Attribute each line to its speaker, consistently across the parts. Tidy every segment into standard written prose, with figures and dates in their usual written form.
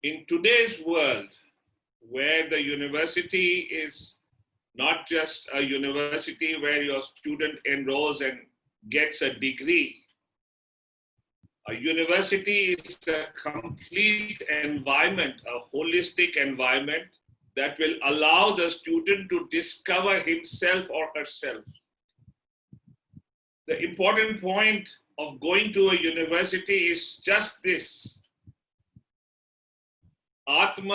Speaker 1: In today's world, where the university is not just a university where your student enrolls and gets a degree, a university is a complete environment, a holistic environment that will allow the student to discover himself or herself. The important point of going to a university is just this: आत्म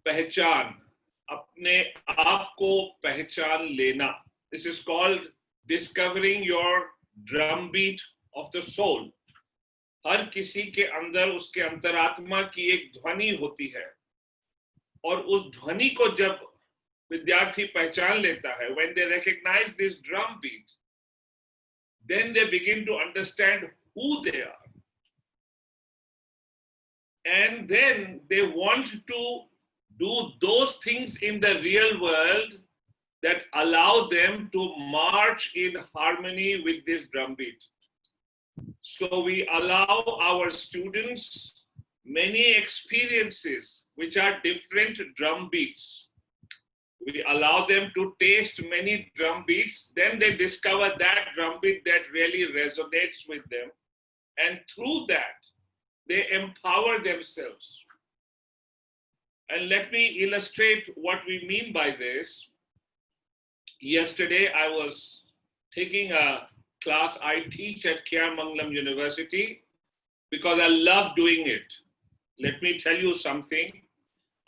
Speaker 1: पहचान, अपने आप को पहचान लेना. This is called discovering your drumbeat of the soul. हर किसी के अंदर उसके अंतरात्मा की एक ध्वनि होती है, और उस ध्वनि को जब विद्यार्थी पहचान लेता है, when they recognize this drumbeat, then they begin to understand who they are. And then they want to do those things in the real world that allow them to march in harmony with this drumbeat. So we allow our students many experiences which are different drum beats. We allow them to taste many drum beats, then they discover that drum beat that really resonates with them. And through that, they empower themselves. And let me illustrate what we mean by this. Yesterday, I was taking a class I teach at K.R. Mangalam University because I love doing it. Let me tell you something.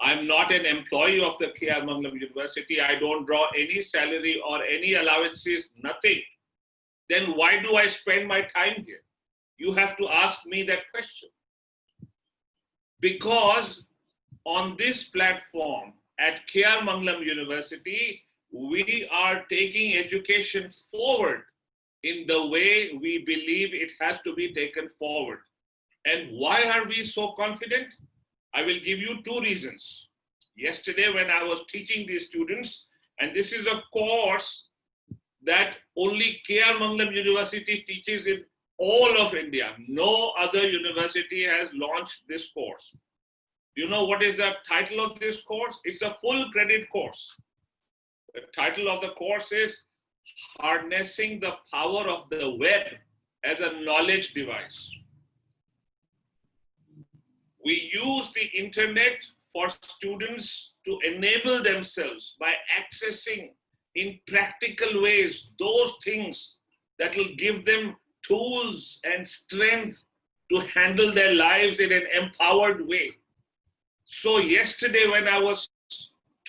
Speaker 1: I'm not an employee of the K.R. Mangalam University. I don't draw any salary or any allowances, nothing. Then why do I spend my time here? You have to ask me that question. Because on this platform at K.R. Mangalam University, we are taking education forward in the way we believe it has to be taken forward. And why are we so confident? I will give you two reasons. Yesterday, when I was teaching these students, and this is a course that only K.R. Mangalam University teaches in all of India. No other university has launched this course. Do you know what is the title of this course? It's a full credit course. The title of the course is Harnessing the Power of the Web as a Knowledge Device. We use the internet for students to enable themselves by accessing in practical ways those things that will give them tools and strength to handle their lives in an empowered way. So yesterday when I was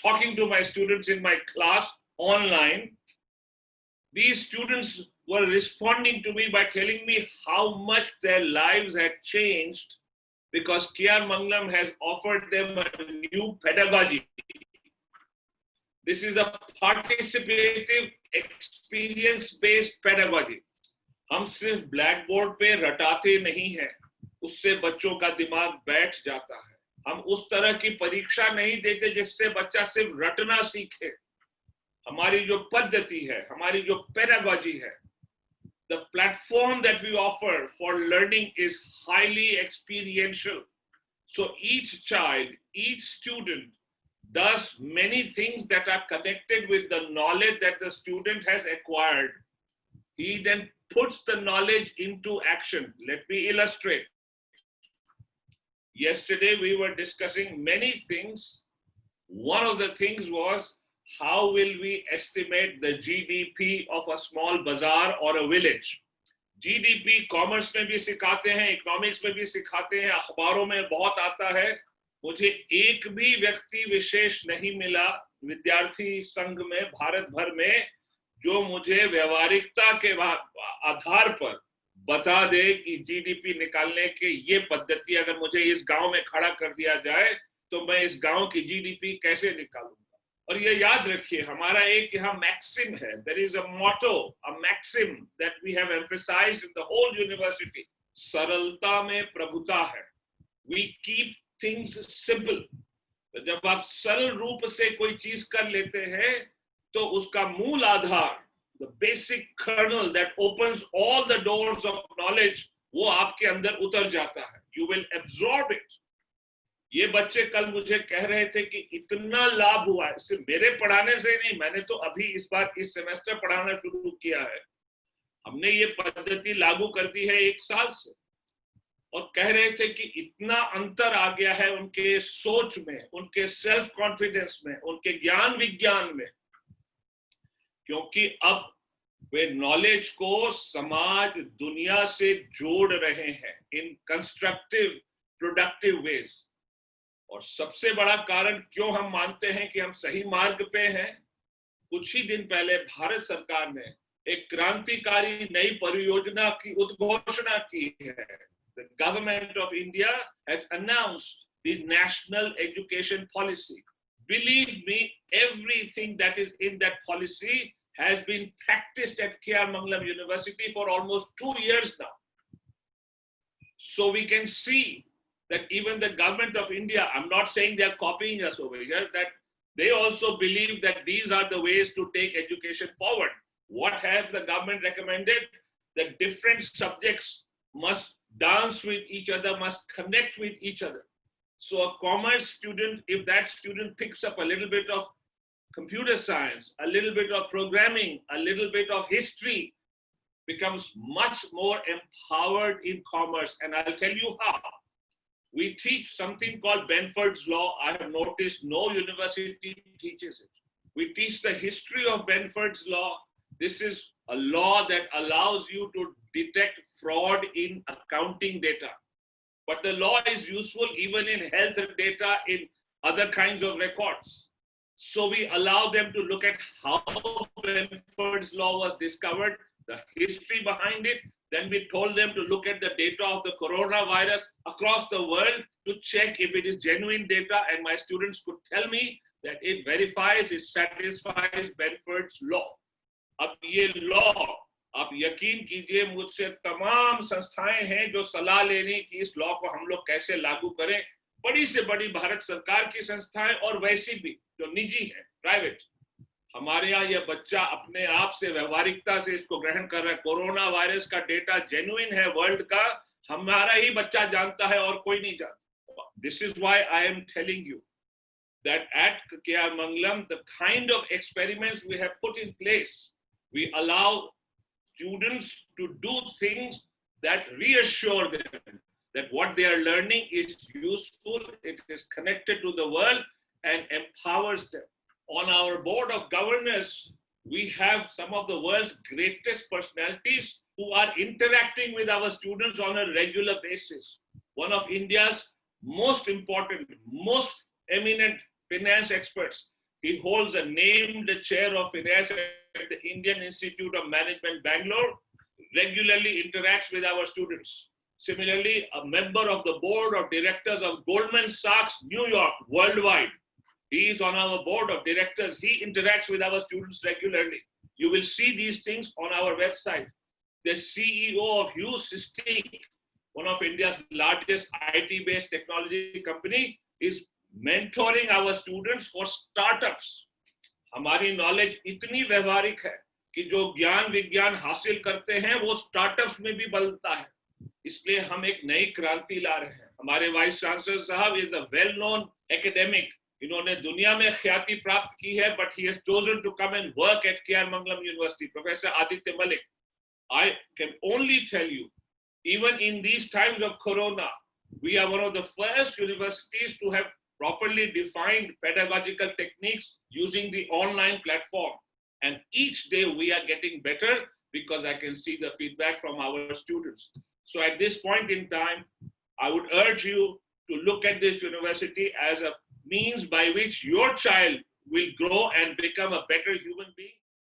Speaker 1: talking to my students in my class online, these students were responding to me by telling me how much their lives had changed because K.R. Mangalam has offered them a new pedagogy. This is a participative, experience-based pedagogy. हम सिर्फ black board पे रटाते नहीं हैं, उससे बच्चों का दिमाग बैठ जाता है. हम उस तरह की परीक्षा नहीं देते जिससे बच्चा सिर्फ रटना सीखे. हमारी जो पद्धति है, हमारी जो pedagogy है, the platform that we offer for learning is highly experiential. So each child, each student does many things that are connected with the knowledge that the student has acquired. He then puts the knowledge into action. Let me illustrate. Yesterday we were discussing many things. One of the things was, how will we estimate the GDP of a small bazaar or a village? GDP commerce में भी सिखाते हैं, economics में भी सिखाते हैं, अखबारों में बहुत आता है. मुझे एक भी व्यक्ति विशेष नहीं मिला विद्यार्थी संघ में भारत भर में जो मुझे व्यवहारिकता के आधार पर बता दे कि जीडीपी निकालने के ये पद्धति अगर मुझे इस गांव में खड़ा कर दिया जाए तो मैं इस गांव की जीडीपी कैसे निकालूंगा. और ये याद रखिए, हमारा एक यहाँ मैक्सिम है. There is a motto, a maxim that we have emphasized in the whole university. सरलता में प्रभुता है. We keep things simple. तो जब आप सरल रूप से कोई चीज कर लेते हैं तो उसका मूल आधार, the basic kernel that opens all the doors of knowledge, वो आपके अंदर उतर जाता है. You will absorb it. ये बच्चे कल मुझे कह रहे थे कि इतना लाभ हुआ है, सिर्फ मेरे पढ़ाने से नहीं, मैंने तो अभी इस बार इस सेमेस्टर पढ़ाना शुरू किया है, हमने ये पद्धति लागू कर दी है 1 साल से, और कह रहे थे कि इतना अंतर आ गया है उनके सोच में, उनके सेल्फ कॉन्फिडेंस में, उनके ज्ञान विज्ञान में, क्योंकि अब वे नॉलेज को समाज दुनिया से जोड़ रहे हैं इन कंस्ट्रक्टिव प्रोडक्टिव वेज। और सबसे बड़ा कारण क्यों हम मानते हैं कि हम सही मार्ग पे हैं, कुछ ही दिन पहले भारत सरकार ने एक क्रांतिकारी नई परियोजना की उद्घोषणा की है। The government of India has announced the national education policy. Believe me, everything that is in that policy has been practiced at K.R. Mangalam University for almost 2 years now. So we can see that even the government of India, I'm not saying they are copying us over here, that they also believe that these are the ways to take education forward. What have the government recommended? That different subjects must dance with each other, must connect with each other. So a commerce student, if that student picks up a little bit of computer science, a little bit of programming, a little bit of history, becomes much more empowered in commerce. And I'll tell you how. We teach something called Benford's Law. I have noticed no university teaches it. We teach the history of Benford's Law. This is a law that allows you to detect fraud in accounting data. But the law is useful even in health data, in other kinds of records. So we allow them to look at how Benford's Law was discovered, the history behind it. Then we told them to look at the data of the coronavirus across the world to check if it is genuine data. And my students could tell me that it verifies, it satisfies Benford's Law. अब ये law, आप यकीन कीजिए, मुझसे तमाम संस्थाएं हैं जो सलाह लेनी कि इस लॉ को हम लोग कैसे लागू करें, बड़ी से बड़ी भारत सरकार की संस्थाएं और वैसी भी जो निजी है, प्राइवेट। हमारे यहाँ यह बच्चा अपने आप से व्यवहारिकता से इसको ग्रहण कर रहा है। कोरोना वायरस का डेटा जेन्युइन है वर्ल्ड का, हमारा ही बच्चा जानता है और कोई नहीं जानता। This is why I am telling you that at K.R. Mangalam, the kind of experiments we have put in place, we allow students to do things that reassure them that what they are learning is useful, it is connected to the world and empowers them. On our board of governors, we have some of the world's greatest personalities who are interacting with our students on a regular basis. One of India's most important, most eminent finance experts. He holds a named chair of finance at the Indian Institute of Management, Bangalore, regularly interacts with our students. Similarly, a member of the board of directors of Goldman Sachs, New York, worldwide. He is on our board of directors. He interacts with our students regularly. You will see these things on our website. The CEO of Hughes System, one of India's largest IT-based technology company, is mentoring our students for startups. हमारी knowledge इतनी व्यवहारिक है कि जो ज्ञान विज्ञान हासिल करते हैं वो स्टार्टअप्स में भी बदलता है। इसलिए हम एक नई क्रांति ला रहे हैं। हमारे वाइस चांसलर साहब is a well known academic, इन्होंने दुनिया में ख्याति प्राप्त की है, but he has chosen to come and work at KR Mangalam university, professor Aditya Malik. I can only tell you, even in these times of corona, we are one of the first universities to have properly defined pedagogical techniques using the online platform. And each day we are getting better because I can see the feedback from our students. So at this point in time, I would urge you to look at this university as a means by which your child will grow and become a better human being.